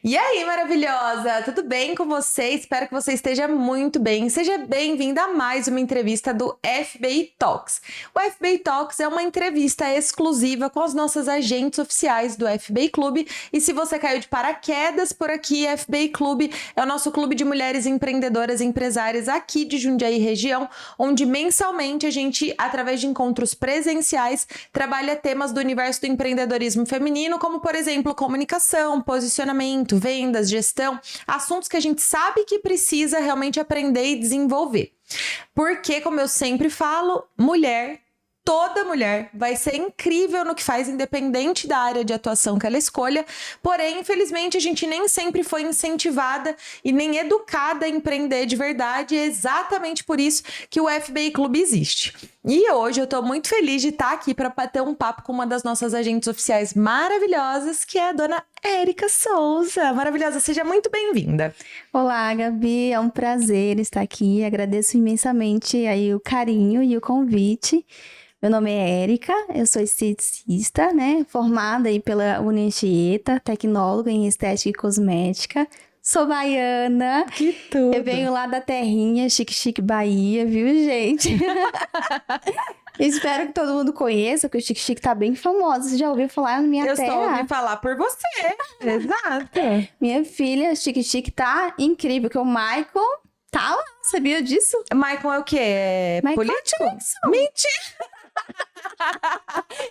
E aí, maravilhosa? Tudo bem com você? Espero que você esteja muito bem. Seja bem-vinda a mais uma entrevista do FBI Talks. O FBI Talks é uma entrevista exclusiva com as nossas agentes oficiais do FBI Clube. E se você caiu de paraquedas por aqui, FBI Clube é o nosso clube de mulheres empreendedoras e empresárias aqui de Jundiaí região, onde mensalmente a gente, através de encontros presenciais, trabalha temas do universo do empreendedorismo feminino, como, por exemplo, comunicação, posicionamento, vendas, gestão, assuntos que a gente sabe que precisa realmente aprender e desenvolver. Porque, como eu sempre falo, toda mulher vai ser incrível no que faz, independente da área de atuação que ela escolha. Porém, infelizmente, a gente nem sempre foi incentivada e nem educada a empreender de verdade. E é exatamente por isso que o FBI Clube existe. E hoje eu tô muito feliz de estar aqui para bater um papo com uma das nossas agentes oficiais maravilhosas, que é a dona Érica Souza. Maravilhosa, seja muito bem-vinda. Olá, Gabi, é um prazer estar aqui. Agradeço imensamente aí o carinho e o convite. Meu nome é Érica, eu sou esteticista, né? Formada aí pela Unianchieta, tecnóloga em estética e cosmética. Sou baiana. Que tudo! Eu venho lá da terrinha, Chique Bahia, viu, gente? Espero que todo mundo conheça, porque o Chique tá bem famoso. Você já ouviu falar na minha terra? Eu só ouvi falar por você. Exato. Minha filha, Chique tá incrível, que o Michael tá lá, sabia disso? Michael é o quê? É Michael político? Jackson. Mentira!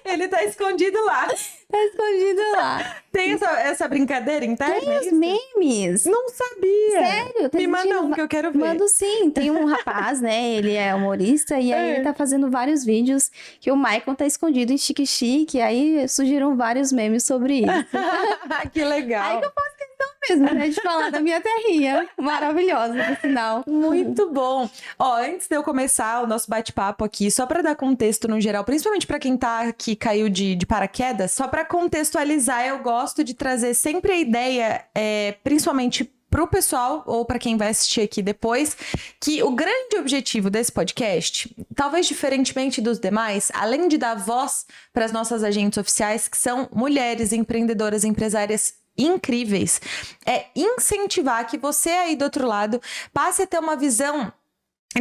Ele tá escondido lá. Tá escondido lá. Tem essa brincadeira interna? Tem os memes. Não sabia. Sério? Me manda um que eu quero ver. Mando sim. Tem um rapaz, né? Ele é humorista e aí ele tá fazendo vários vídeos que o Michael tá escondido em Chique. Aí surgiram vários memes sobre isso. Que legal. Aí que eu faço questão mesmo, né? De falar da minha terrinha. Maravilhosa, por sinal. Muito bom. Ó, antes de eu começar o nosso bate-papo aqui, só para dar contexto no geral, principalmente para quem tá aqui, caiu de paraquedas, só para contextualizar, eu gosto de trazer sempre a ideia, principalmente pro pessoal, ou para quem vai assistir aqui depois, que o grande objetivo desse podcast, talvez diferentemente dos demais, além de dar voz para as nossas agentes oficiais, que são mulheres empreendedoras, empresárias incríveis, é incentivar que você aí do outro lado passe a ter uma visão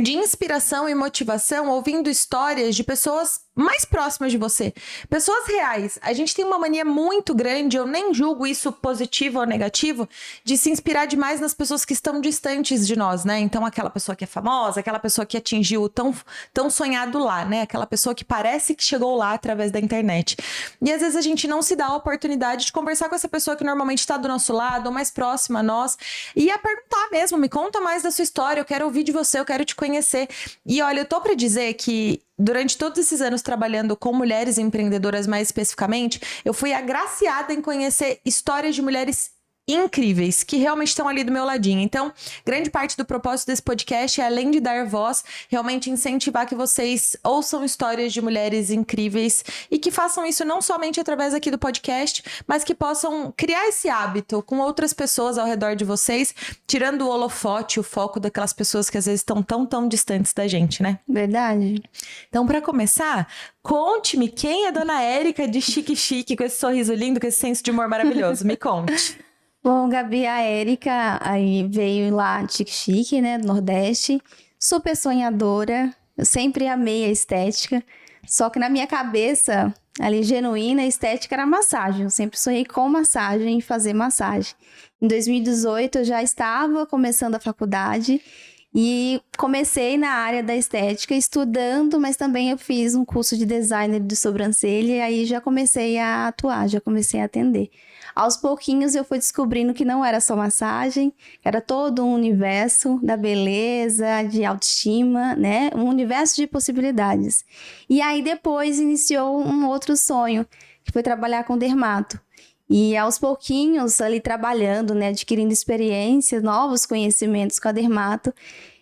de inspiração e motivação ouvindo histórias de pessoas mais próximas de você, pessoas reais. A gente tem uma mania muito grande, eu nem julgo isso positivo ou negativo, de se inspirar demais nas pessoas que estão distantes de nós, né? Então aquela pessoa que é famosa, aquela pessoa que atingiu o tão sonhado lá, né? Aquela pessoa que parece que chegou lá através da internet. E às vezes a gente não se dá a oportunidade de conversar com essa pessoa que normalmente está do nosso lado, ou mais próxima a nós, e a perguntar mesmo, me conta mais da sua história, eu quero ouvir de você, eu quero te conhecer. E olha, eu tô pra dizer que durante todos esses anos trabalhando com mulheres empreendedoras mais especificamente, eu fui agraciada em conhecer histórias de mulheres incríveis, que realmente estão ali do meu ladinho. Então, grande parte do propósito desse podcast é, além de dar voz, realmente incentivar que vocês ouçam histórias de mulheres incríveis e que façam isso não somente através aqui do podcast, mas que possam criar esse hábito com outras pessoas ao redor de vocês, tirando o holofote, o foco daquelas pessoas que às vezes estão tão distantes da gente, né? Verdade. Então, para começar, conte-me quem é a dona Érica de Chique, com esse sorriso lindo, com esse senso de humor maravilhoso. Me conte. Bom, Gabi, a Érica aí veio lá de Chique, né, do Nordeste, super sonhadora, eu sempre amei a estética, só que na minha cabeça, ali, genuína, a estética era massagem, eu sempre sonhei com massagem e fazer massagem. Em 2018, eu já estava começando a faculdade e comecei na área da estética, estudando, mas também eu fiz um curso de designer de sobrancelha e aí já comecei a atuar, já comecei a atender. Aos pouquinhos eu fui descobrindo que não era só massagem, era todo um universo da beleza, de autoestima, né? Um universo de possibilidades. E aí depois iniciou um outro sonho, que foi trabalhar com dermato. E aos pouquinhos, ali trabalhando, né? Adquirindo experiências, novos conhecimentos com a dermato,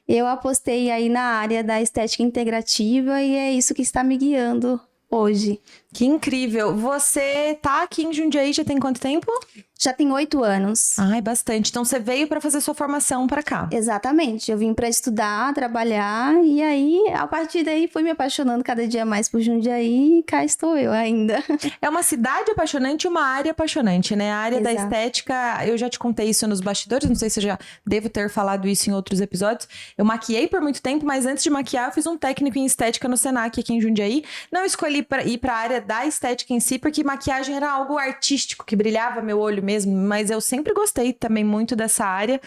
eu apostei aí na área da estética integrativa e é isso que está me guiando hoje. Que incrível. Você tá aqui em Jundiaí já tem quanto tempo? Já tem 8 anos. Ai, bastante. Então você veio para fazer sua formação para cá. Exatamente. Eu vim para estudar, trabalhar, e aí, a partir daí, fui me apaixonando cada dia mais por Jundiaí e cá estou eu ainda. É uma cidade apaixonante e uma área apaixonante, né? A área da Exato. estética, eu já te contei isso nos bastidores, não sei se eu já devo ter falado isso em outros episódios. Eu maquiei por muito tempo, mas antes de maquiar, eu fiz um técnico em estética no Senac aqui em Jundiaí. Não escolhi ir para a área da estética em si, porque maquiagem era algo artístico, que brilhava meu olho mesmo, mas eu sempre gostei também muito dessa área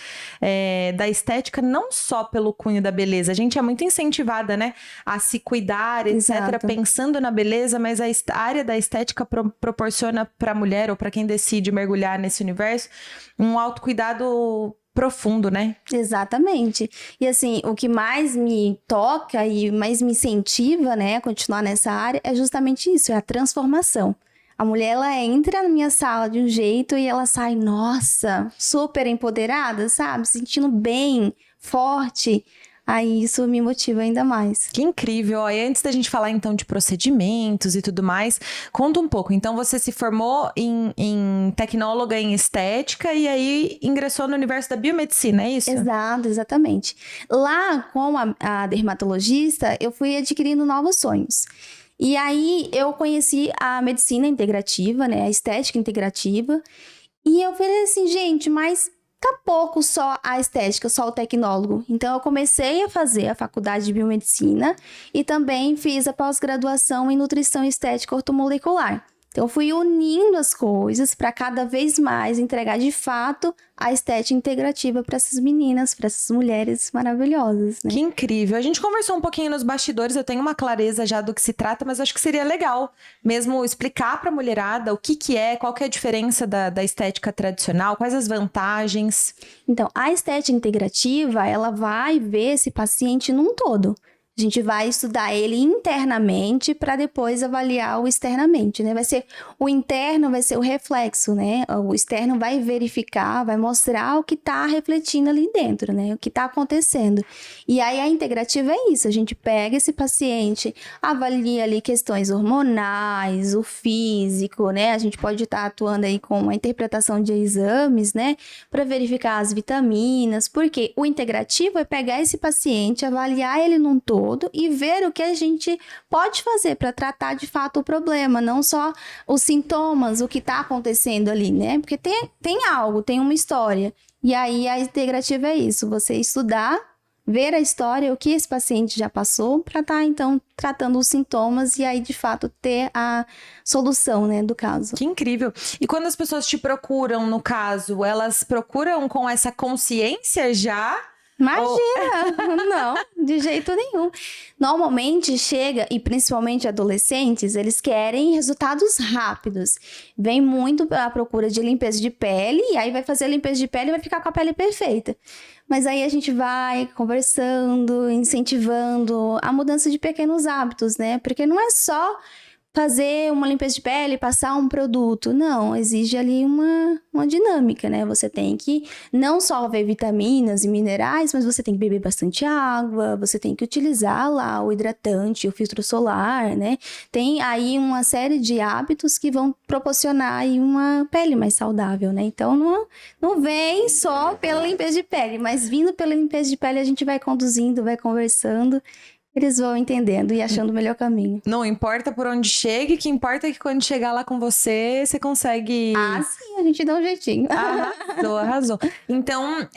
da estética, não só pelo cunho da beleza. A gente é muito incentivada, né, a se cuidar, etc., Exato. pensando na beleza, mas a área da estética proporciona para a mulher ou para quem decide mergulhar nesse universo um autocuidado profundo, né? Exatamente. E assim, o que mais me toca e mais me incentiva, né, a continuar nessa área é justamente isso, é a transformação. A mulher, ela entra na minha sala de um jeito e ela sai, nossa, super empoderada, sabe? Se sentindo bem, forte. Aí isso me motiva ainda mais. Que incrível. Ó, e antes da gente falar então de procedimentos e tudo mais, conta um pouco. Então você se formou em tecnóloga em estética e aí ingressou no universo da biomedicina, é isso? Exato, exatamente. Lá, com a dermatologista, eu fui adquirindo novos sonhos. E aí, eu conheci a medicina integrativa, né? A estética integrativa. E eu falei assim, gente, mas tá pouco só a estética, só o tecnólogo. Então, eu comecei a fazer a faculdade de biomedicina e também fiz a pós-graduação em nutrição estética ortomolecular. Então, eu fui unindo as coisas para cada vez mais entregar de fato a estética integrativa para essas meninas, para essas mulheres maravilhosas, né? Que incrível. A gente conversou um pouquinho nos bastidores, eu tenho uma clareza já do que se trata, mas acho que seria legal mesmo explicar para a mulherada o que é, qual que é a diferença da estética tradicional, quais as vantagens. Então, a estética integrativa, ela vai ver esse paciente num todo. A gente vai estudar ele internamente para depois avaliar o externamente, né? O interno vai ser o reflexo, né? O externo vai verificar, vai mostrar o que está refletindo ali dentro, né? O que está acontecendo. E aí a integrativa é isso, a gente pega esse paciente, avalia ali questões hormonais, o físico, né? A gente pode estar atuando aí com uma interpretação de exames, né? Para verificar as vitaminas, porque o integrativo é pegar esse paciente, avaliar ele num todo, e ver o que a gente pode fazer para tratar de fato o problema, não só os sintomas, o que está acontecendo ali, né? Porque tem algo, tem uma história. E aí a integrativa é isso, você estudar, ver a história, o que esse paciente já passou, para estar então tratando os sintomas e aí de fato ter a solução, né, do caso. Que incrível. E quando as pessoas te procuram, no caso, elas procuram com essa consciência já? Imagina! Não, de jeito nenhum. Normalmente chega, e principalmente adolescentes, eles querem resultados rápidos. Vem muito à procura de limpeza de pele, e aí vai fazer a limpeza de pele e vai ficar com a pele perfeita. Mas aí a gente vai conversando, incentivando a mudança de pequenos hábitos, né? Porque não é só fazer uma limpeza de pele, passar um produto. Não, exige ali uma dinâmica, né? Você tem que não só ver vitaminas e minerais, mas você tem que beber bastante água, você tem que utilizar lá o hidratante, o filtro solar, né? Tem aí uma série de hábitos que vão proporcionar aí uma pele mais saudável, né? Então, não vem só pela limpeza de pele, mas vindo pela limpeza de pele, a gente vai conduzindo, vai conversando. Eles vão entendendo e achando o melhor caminho. Não importa por onde chegue, o que importa é que quando chegar lá com você, você consegue... Ah, sim, a gente dá um jeitinho. Arrasou, arrasou. Então,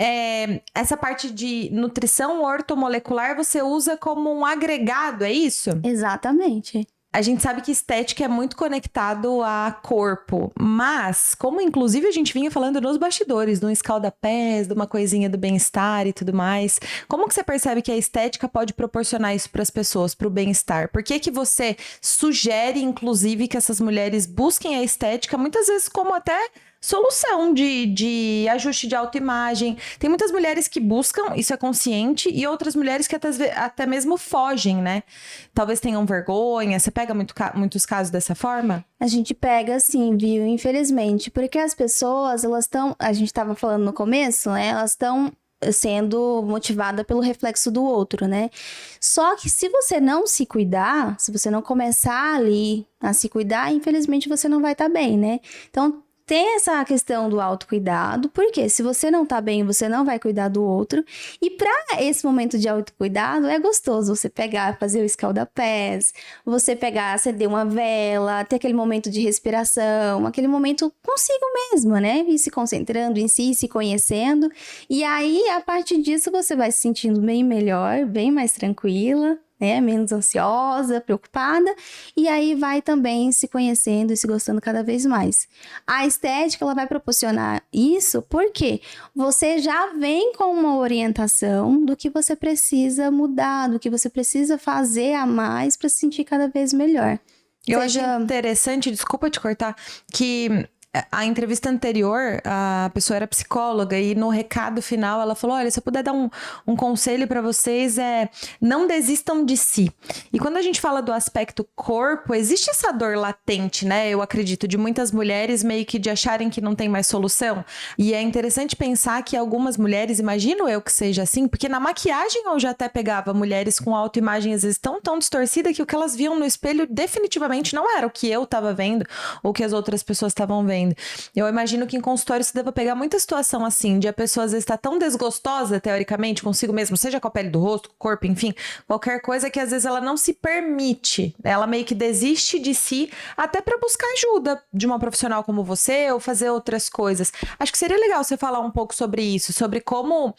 essa parte de nutrição ortomolecular você usa como um agregado, é isso? Exatamente. A gente sabe que estética é muito conectado a corpo, mas como inclusive a gente vinha falando nos bastidores, de um escalda-pés, de uma coisinha do bem-estar e tudo mais, como que você percebe que a estética pode proporcionar isso para as pessoas, para o bem-estar? Por que que você sugere, inclusive, que essas mulheres busquem a estética, muitas vezes como até solução de ajuste de autoimagem? Tem muitas mulheres que buscam, isso é consciente, e outras mulheres que até mesmo fogem, né? Talvez tenham vergonha. Você pega muitos casos dessa forma? A gente pega assim, viu? Infelizmente. Porque as pessoas, elas estão... A gente estava falando no começo, né? Elas estão sendo motivada pelo reflexo do outro, né? Só que se você não se cuidar, se você não começar ali a se cuidar, infelizmente você não vai estar bem, né? Então, tem essa questão do autocuidado, porque se você não tá bem, você não vai cuidar do outro. E para esse momento de autocuidado, é gostoso você pegar, fazer o escalda-pés, você pegar, acender uma vela, ter aquele momento de respiração, aquele momento consigo mesmo, né? Ir se concentrando em si, se conhecendo. E aí, a partir disso, você vai se sentindo bem melhor, bem mais tranquila, né? Menos ansiosa, preocupada, e aí vai também se conhecendo e se gostando cada vez mais. A estética, ela vai proporcionar isso porque você já vem com uma orientação do que você precisa mudar, do que você precisa fazer a mais para se sentir cada vez melhor. Eu acho interessante, desculpa te cortar, que a entrevista anterior, a pessoa era psicóloga e no recado final ela falou, olha, se eu puder dar um conselho pra vocês não desistam de si. E quando a gente fala do aspecto corpo, existe essa dor latente, né? Eu acredito, de muitas mulheres meio que de acharem que não tem mais solução. E é interessante pensar que algumas mulheres, imagino eu que seja assim, porque na maquiagem eu já até pegava mulheres com autoimagem às vezes tão distorcida que o que elas viam no espelho definitivamente não era o que eu tava vendo ou que as outras pessoas estavam vendo. Eu imagino que em consultório você deva pegar muita situação assim, de a pessoa às vezes estar tão desgostosa, teoricamente, consigo mesmo, seja com a pele do rosto, com o corpo, enfim, qualquer coisa que às vezes ela não se permite, ela meio que desiste de si, até para buscar ajuda de uma profissional como você ou fazer outras coisas. Acho que seria legal você falar um pouco sobre isso, sobre como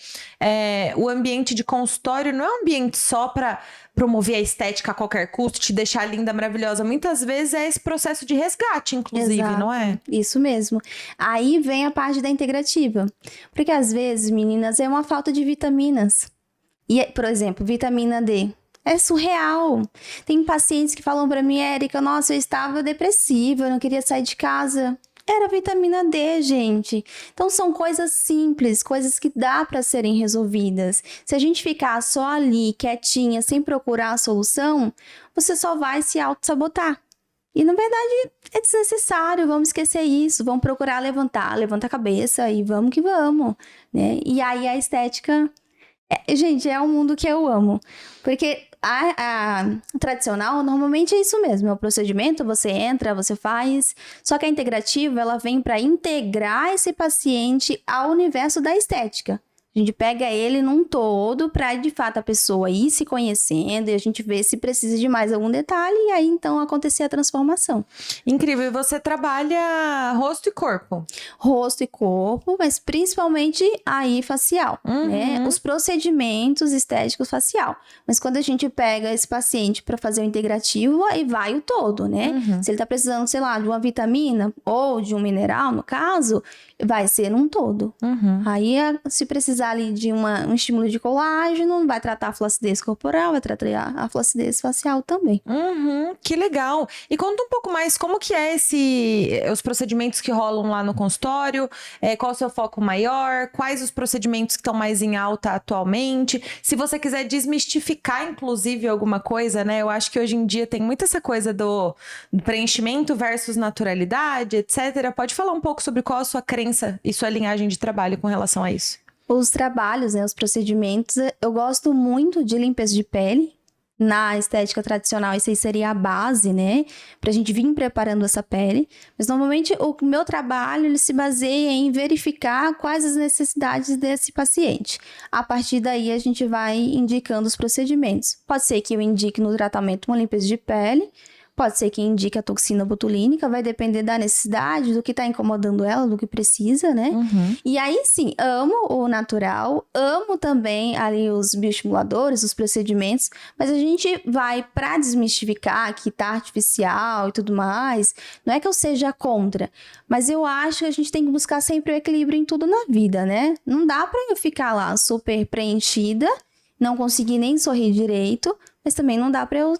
o ambiente de consultório não é um ambiente só para promover a estética a qualquer custo, te deixar linda, maravilhosa. Muitas vezes é esse processo de resgate, inclusive, Exato, não é? Isso mesmo. Aí vem a parte da integrativa. Porque às vezes, meninas, é uma falta de vitaminas. E, por exemplo, vitamina D. É surreal. Tem pacientes que falam pra mim, Érica, nossa, eu estava depressiva, eu não queria sair de casa. Era vitamina D, gente. Então, são coisas simples, coisas que dá para serem resolvidas. Se a gente ficar só ali, quietinha, sem procurar a solução, você só vai se auto-sabotar. E, na verdade, é desnecessário. Vamos esquecer isso. Vamos procurar levanta a cabeça e vamos que vamos, né? E aí, a estética... gente, é um mundo que eu amo. Porque a tradicional, normalmente é isso mesmo. É o procedimento, você entra, você faz. Só que a integrativa, ela vem para integrar esse paciente ao universo da estética. A gente pega ele num todo para, de fato, a pessoa ir se conhecendo e a gente ver se precisa de mais algum detalhe e aí, então, acontecer a transformação. Incrível. E você trabalha rosto e corpo? Rosto e corpo, mas principalmente aí facial, né? Os procedimentos estéticos facial. Mas quando a gente pega esse paciente para fazer o integrativo, aí vai o todo, né? Se ele tá precisando, sei lá, de uma vitamina ou de um mineral, no caso, vai ser num todo. Aí, se precisar ali de um estímulo de colágeno, vai tratar a flacidez corporal, vai tratar a flacidez facial também. Que legal. E conta um pouco mais como que é os procedimentos que rolam lá no consultório, qual o seu foco maior, quais os procedimentos que estão mais em alta atualmente. Se você quiser desmistificar, inclusive, alguma coisa, né? Eu acho que hoje em dia tem muito essa coisa do preenchimento versus naturalidade, etc. Pode falar um pouco sobre qual a sua crença e sua linhagem de trabalho com relação a isso? Os trabalhos, né, os procedimentos, eu gosto muito de limpeza de pele. Na estética tradicional, isso aí seria a base, né? Pra gente vir preparando essa pele. Mas, normalmente, o meu trabalho, ele se baseia em verificar quais as necessidades desse paciente. A partir daí, a gente vai indicando os procedimentos. Pode ser que eu indique no tratamento uma limpeza de pele. Pode ser que indique a toxina botulínica, vai depender da necessidade, do que tá incomodando ela, do que precisa, né? E aí sim, amo o natural, amo também ali os bioestimuladores, os procedimentos, mas a gente vai pra desmistificar que tá artificial e tudo mais, não é que eu seja contra, mas eu acho que a gente tem que buscar sempre o equilíbrio em tudo na vida, né? Não dá pra eu ficar lá super preenchida, não conseguir nem sorrir direito, mas também não dá pra eu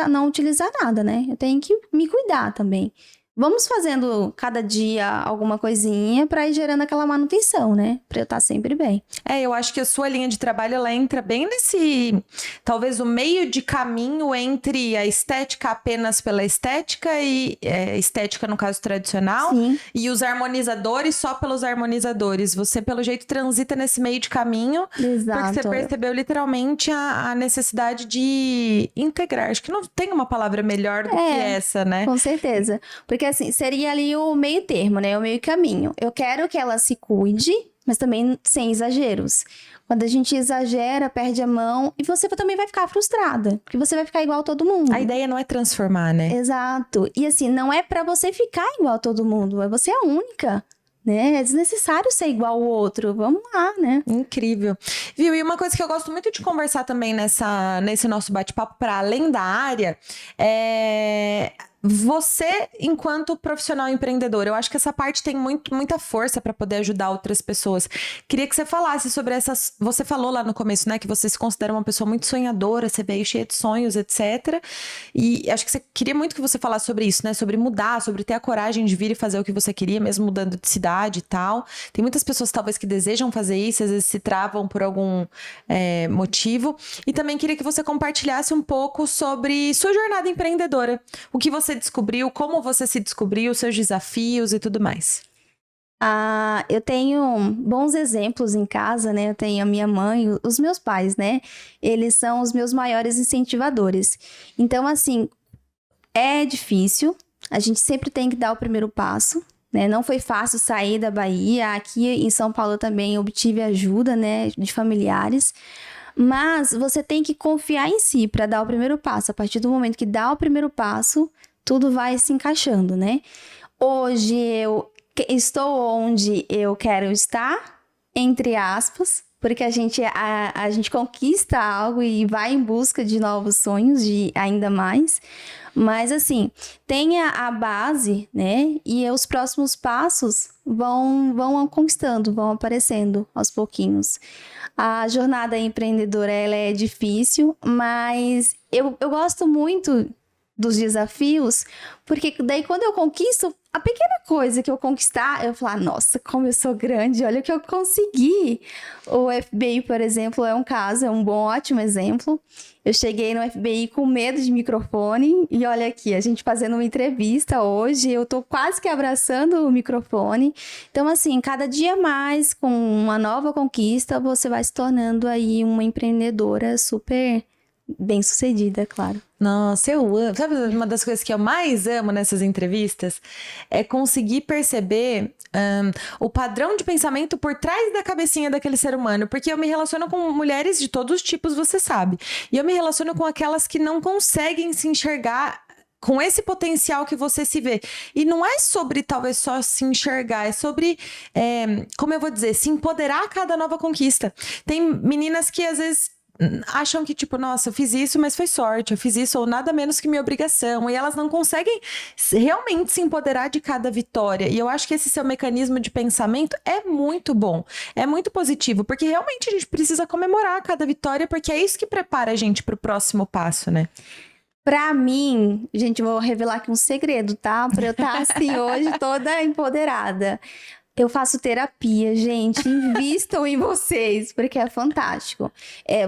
não utilizar nada, né? Eu tenho que me cuidar também. vamos fazendo cada dia alguma coisinha pra ir gerando aquela manutenção, né? Pra eu estar sempre bem. Eu acho que a sua linha de trabalho, ela entra bem nesse, talvez o meio de caminho entre a estética apenas pela estética e estética no caso tradicional, Sim. e os harmonizadores só pelos harmonizadores. Você, pelo jeito, transita nesse meio de caminho, Exato. porque você percebeu literalmente a necessidade de integrar. Acho que não tem uma palavra melhor do que essa, né? Com certeza. Porque assim, seria ali o meio termo, né? O meio caminho. Eu quero que ela se cuide, mas também sem exageros. Quando a gente exagera, perde a mão e você também vai ficar frustrada, porque você vai ficar igual a todo mundo. A ideia não é transformar, né? Exato. E assim, não é pra você ficar igual a todo mundo, é você a única. Né? É desnecessário ser igual ao outro. Vamos lá, né? Incrível. Viu? E uma coisa que eu gosto muito de conversar também nesse nosso bate-papo, para além da área, é você, enquanto profissional empreendedor. Eu acho que essa parte tem muita força para poder ajudar outras pessoas. Queria que você falasse sobre essas. Você falou lá no começo, né, que você se considera uma pessoa muito sonhadora, você veio cheia de sonhos, etc. E acho que você queria muito que você falasse sobre isso, né? Sobre mudar, sobre ter a coragem de vir e fazer o que você queria, mesmo mudando de cidade e tal. Tem muitas pessoas, talvez, que desejam fazer isso, às vezes se travam por algum motivo. E também queria que você compartilhasse um pouco sobre sua jornada empreendedora. O que você descobriu, como você se descobriu, seus desafios e tudo mais. Eu tenho bons exemplos em casa, né? Eu tenho a minha mãe, os meus pais, né? Eles são os meus maiores incentivadores. Então, assim, é difícil. A gente sempre tem que dar o primeiro passo, né? Não foi fácil sair da Bahia. Aqui em São Paulo também obtive ajuda, né? De familiares. Mas você tem que confiar em si para dar o primeiro passo. A partir do momento que dá o primeiro passo, tudo vai se encaixando, né? Hoje eu estou onde eu quero estar, entre aspas, porque a gente conquista algo e vai em busca de novos sonhos, de ainda mais. Mas assim, tenha a base, né? E os próximos passos vão conquistando, vão aparecendo aos pouquinhos. A jornada empreendedora, ela é difícil, mas eu gosto muito dos desafios, porque daí quando eu conquisto, a pequena coisa que eu conquistar, eu falar, nossa, como eu sou grande, olha o que eu consegui. O FBI, por exemplo, é um caso, é um ótimo exemplo. Eu cheguei no FBI com medo de microfone e olha aqui, a gente fazendo uma entrevista hoje, eu tô quase que abraçando o microfone. Então, assim, cada dia mais, com uma nova conquista, você vai se tornando aí uma empreendedora super bem-sucedida, claro. Nossa, eu amo. Sabe uma das coisas que eu mais amo nessas entrevistas? É conseguir perceber o padrão de pensamento por trás da cabecinha daquele ser humano. Porque eu me relaciono com mulheres de todos os tipos, você sabe. E eu me relaciono com aquelas que não conseguem se enxergar com esse potencial que você se vê. E não é sobre talvez só se enxergar, é sobre, como eu vou dizer, se empoderar a cada nova conquista. Tem meninas que às vezes acham que, tipo, nossa, eu fiz isso, mas foi sorte, eu fiz isso ou nada menos que minha obrigação, e elas não conseguem realmente se empoderar de cada vitória. E eu acho que esse seu mecanismo de pensamento é muito bom, é muito positivo, porque realmente a gente precisa comemorar cada vitória, porque é isso que prepara a gente pro próximo passo, né? Pra mim, gente, vou revelar aqui um segredo, tá? Pra eu estar assim hoje, toda empoderada. Eu faço terapia, gente. Invistam em vocês, porque é fantástico.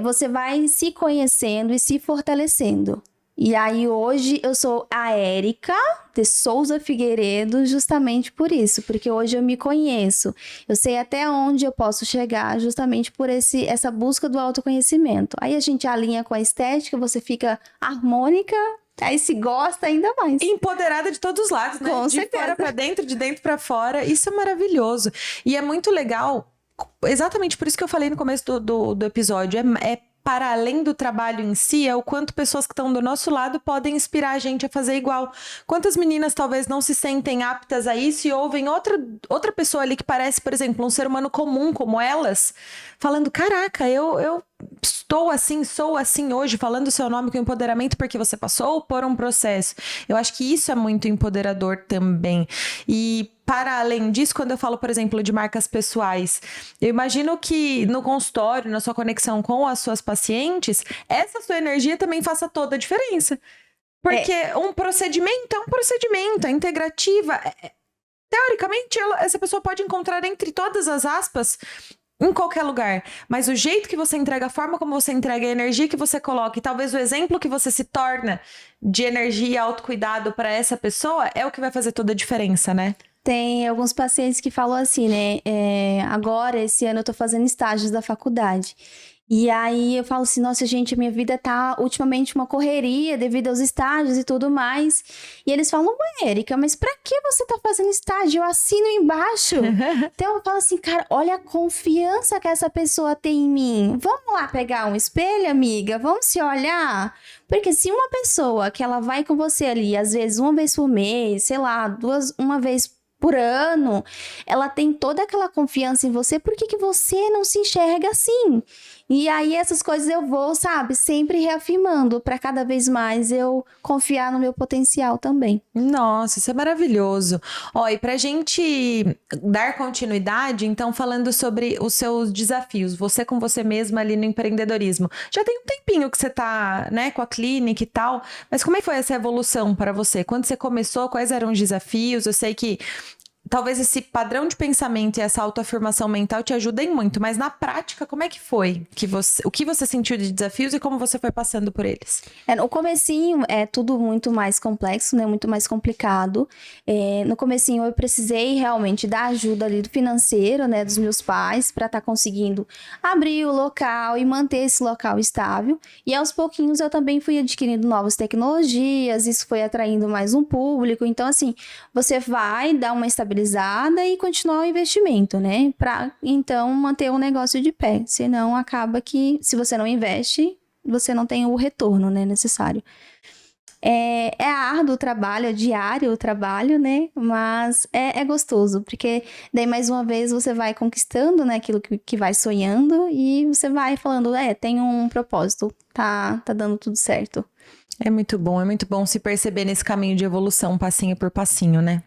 Você vai se conhecendo e se fortalecendo. E aí, hoje, eu sou a Érica de Souza Figueiredo justamente por isso. Porque hoje eu me conheço. Eu sei até onde eu posso chegar justamente por essa busca do autoconhecimento. Aí a gente alinha com a estética, você fica harmônica. Aí se gosta ainda mais. Empoderada de todos os lados, né? Com de certeza. fora pra dentro, de dentro pra fora. Isso é maravilhoso. E é muito legal, exatamente por isso que eu falei no começo do episódio. É para além do trabalho em si, é o quanto pessoas que estão do nosso lado podem inspirar a gente a fazer igual. Quantas meninas talvez não se sentem aptas a isso e ouvem outra pessoa ali que parece, por exemplo, um ser humano comum como elas, falando, caraca, eu estou assim, sou assim hoje, falando o seu nome com empoderamento porque você passou por um processo. Eu acho que isso é muito empoderador também. E para além disso, quando eu falo, por exemplo, de marcas pessoais, eu imagino que no consultório, na sua conexão com as suas pacientes, essa sua energia também faça toda a diferença. Porque um procedimento é um procedimento, a integrativa... Teoricamente, essa pessoa pode encontrar entre todas as aspas em qualquer lugar. Mas o jeito que você entrega, a forma como você entrega, a energia que você coloca e talvez o exemplo que você se torna de energia e autocuidado para essa pessoa é o que vai fazer toda a diferença, né? Tem alguns pacientes que falam assim, né? Agora, esse ano eu tô fazendo estágios da faculdade. E aí eu falo assim, nossa, gente, a minha vida tá ultimamente uma correria devido aos estágios e tudo mais. E eles falam, ué, Érica, mas pra que você tá fazendo estágio? Eu assino embaixo. Então eu falo assim, cara, olha a confiança que essa pessoa tem em mim. Vamos lá pegar um espelho, amiga? Vamos se olhar? Porque se uma pessoa que ela vai com você ali, às vezes uma vez por mês, sei lá, uma vez por ano, ela tem toda aquela confiança em você, por que você não se enxerga assim? E aí essas coisas eu vou, sabe, sempre reafirmando para cada vez mais eu confiar no meu potencial também. Nossa, isso é maravilhoso. Ó, e pra gente dar continuidade, então, falando sobre os seus desafios, você com você mesma ali no empreendedorismo. Já tem um tempinho que você tá, né, com a clínica e tal, mas como é que foi essa evolução para você? Quando você começou, quais eram os desafios? Eu sei que talvez esse padrão de pensamento e essa autoafirmação mental te ajudem muito, mas na prática, como é que foi? O que você sentiu de desafios e como você foi passando por eles? No comecinho é tudo muito mais complexo, né? Muito mais complicado. No comecinho eu precisei realmente da ajuda ali do financeiro, né? Dos meus pais, para estar conseguindo abrir o local e manter esse local estável. E aos pouquinhos eu também fui adquirindo novas tecnologias, isso foi atraindo mais um público. Então, assim, você vai dar uma estabilidade e continuar o investimento, né? Para então manter o negócio de pé. Senão acaba que, se você não investe, você não tem o retorno, né, necessário. É árduo o trabalho, é diário o trabalho, né? Mas é gostoso, porque daí mais uma vez você vai conquistando, né, aquilo que vai sonhando e você vai falando, tem um propósito, tá dando tudo certo. É muito bom se perceber nesse caminho de evolução, passinho por passinho, né?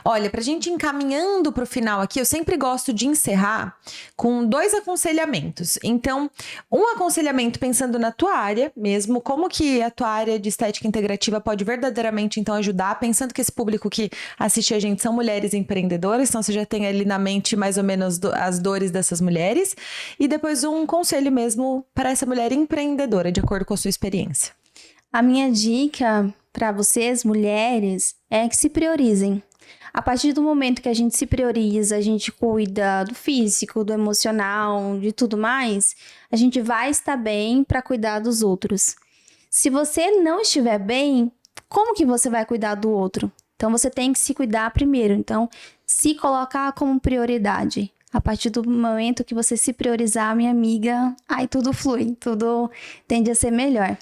Olha, pra gente encaminhando pro final aqui, eu sempre gosto de encerrar com 2 aconselhamentos. Então, um aconselhamento pensando na tua área mesmo, como que a tua área de estética integrativa pode verdadeiramente, então, ajudar, pensando que esse público que assiste a gente são mulheres empreendedoras, então você já tem ali na mente mais ou menos as dores dessas mulheres. E depois um conselho mesmo para essa mulher empreendedora, de acordo com a sua experiência. A minha dica para vocês, mulheres, é que se priorizem. A partir do momento que a gente se prioriza, a gente cuida do físico, do emocional, de tudo mais, a gente vai estar bem para cuidar dos outros. Se você não estiver bem, como que você vai cuidar do outro? Então, você tem que se cuidar primeiro. Então, se colocar como prioridade. A partir do momento que você se priorizar, minha amiga, aí tudo flui, tudo tende a ser melhor.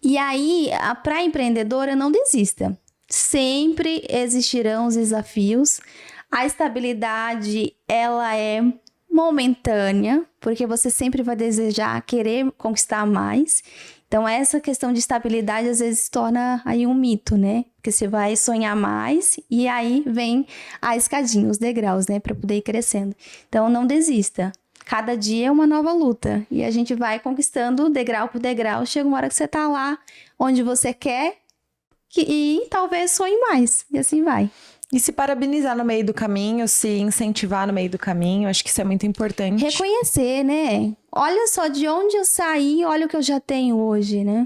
E aí, para a empreendedora, não desista. Sempre existirão os desafios. A estabilidade, ela é momentânea, porque você sempre vai desejar querer conquistar mais. Então, essa questão de estabilidade, às vezes, se torna aí um mito, né? Porque você vai sonhar mais e aí vem a escadinha, os degraus, né? Para poder ir crescendo. Então, não desista. Cada dia é uma nova luta. E a gente vai conquistando degrau por degrau. Chega uma hora que você tá lá onde você quer e talvez sonhe mais. E assim vai. E se parabenizar no meio do caminho, se incentivar no meio do caminho, acho que isso é muito importante. Reconhecer, né? Olha só de onde eu saí, olha o que eu já tenho hoje, né?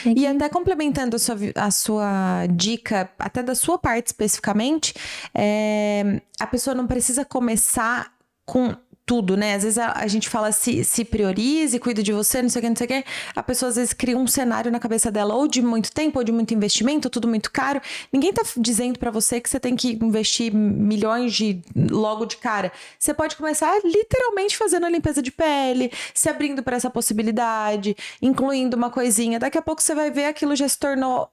E até complementando a sua dica, até da sua parte especificamente, a pessoa não precisa começar com tudo, né? Às vezes a gente fala se priorize, cuida de você, não sei o que, não sei o que. A pessoa às vezes cria um cenário na cabeça dela ou de muito tempo, ou de muito investimento, tudo muito caro. Ninguém tá dizendo pra você que você tem que investir milhões logo de cara. Você pode começar literalmente fazendo a limpeza de pele, se abrindo pra essa possibilidade, incluindo uma coisinha. Daqui a pouco você vai ver aquilo já se tornou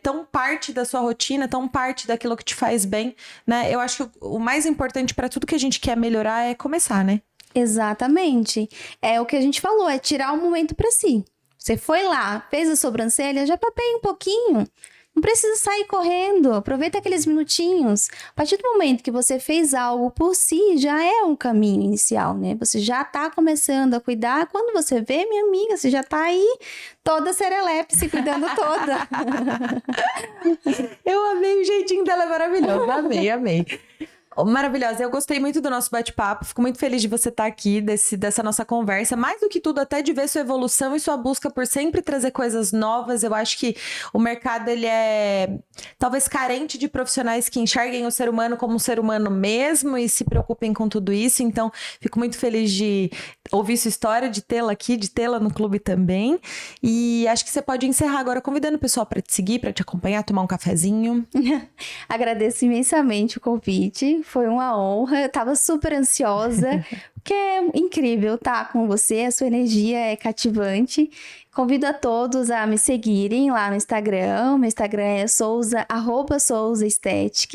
tão parte da sua rotina, tão parte daquilo que te faz bem, né? Eu acho que o mais importante para tudo que a gente quer melhorar é começar, né? Exatamente. É o que a gente falou, é tirar um momento para si. Você foi lá, fez a sobrancelha, já papeia um pouquinho. Não precisa sair correndo, aproveita aqueles minutinhos. A partir do momento que você fez algo por si, já é um caminho inicial, né? Você já tá começando a cuidar. Quando você vê, minha amiga, você já tá aí toda serelepe, se cuidando toda. Eu amei, o jeitinho dela é maravilhoso. Amei, amei. Maravilhosa, eu gostei muito do nosso bate-papo, fico muito feliz de você estar aqui, dessa nossa conversa, mais do que tudo até de ver sua evolução e sua busca por sempre trazer coisas novas. Eu acho que o mercado, ele é talvez carente de profissionais que enxerguem o ser humano como um ser humano mesmo e se preocupem com tudo isso, então fico muito feliz de ouvir sua história, de tê-la aqui, de tê-la no clube também, e acho que você pode encerrar agora convidando o pessoal para te seguir, para te acompanhar, tomar um cafezinho. Agradeço imensamente o convite. Foi uma honra, eu tava super ansiosa, porque é incrível estar com você, a sua energia é cativante. Convido a todos a me seguirem lá no Instagram. Meu Instagram é @souzaesthetic.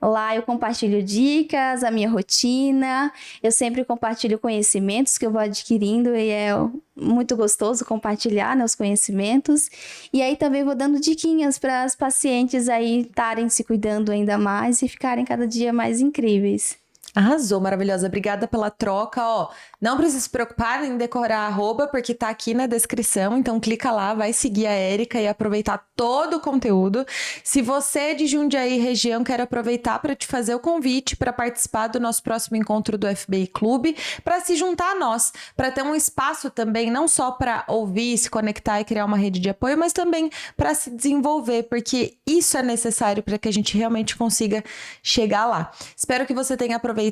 Lá eu compartilho dicas, a minha rotina. Eu sempre compartilho conhecimentos que eu vou adquirindo e é muito gostoso compartilhar, né, os conhecimentos. E aí também vou dando diquinhas para as pacientes aí estarem se cuidando ainda mais e ficarem cada dia mais incríveis. Arrasou, maravilhosa. Obrigada pela troca. Ó, não precisa se preocupar em decorar a arroba, porque tá aqui na descrição. Então, clica lá, vai seguir a Érica e aproveitar todo o conteúdo. Se você é de Jundiaí região, quero aproveitar para te fazer o convite para participar do nosso próximo encontro do FBI Clube, para se juntar a nós, para ter um espaço também, não só para ouvir, se conectar e criar uma rede de apoio, mas também para se desenvolver, porque isso é necessário para que a gente realmente consiga chegar lá. Espero que você tenha aproveitado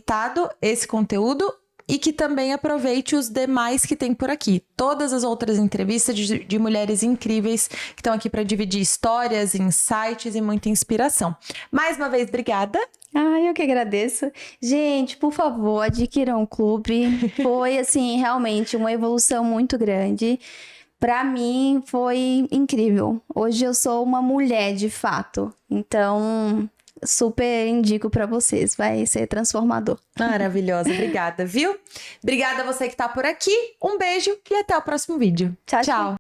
esse conteúdo e que também aproveite os demais que tem por aqui. Todas as outras entrevistas de mulheres incríveis que estão aqui para dividir histórias, insights e muita inspiração. Mais uma vez, obrigada. Eu que agradeço. Gente, por favor, adquiram o clube. Foi, assim, realmente uma evolução muito grande. Para mim, foi incrível. Hoje eu sou uma mulher, de fato. Então, super indico para vocês, vai ser transformador. Maravilhosa, obrigada, viu? Obrigada a você que tá por aqui, um beijo e até o próximo vídeo. Tchau, tchau.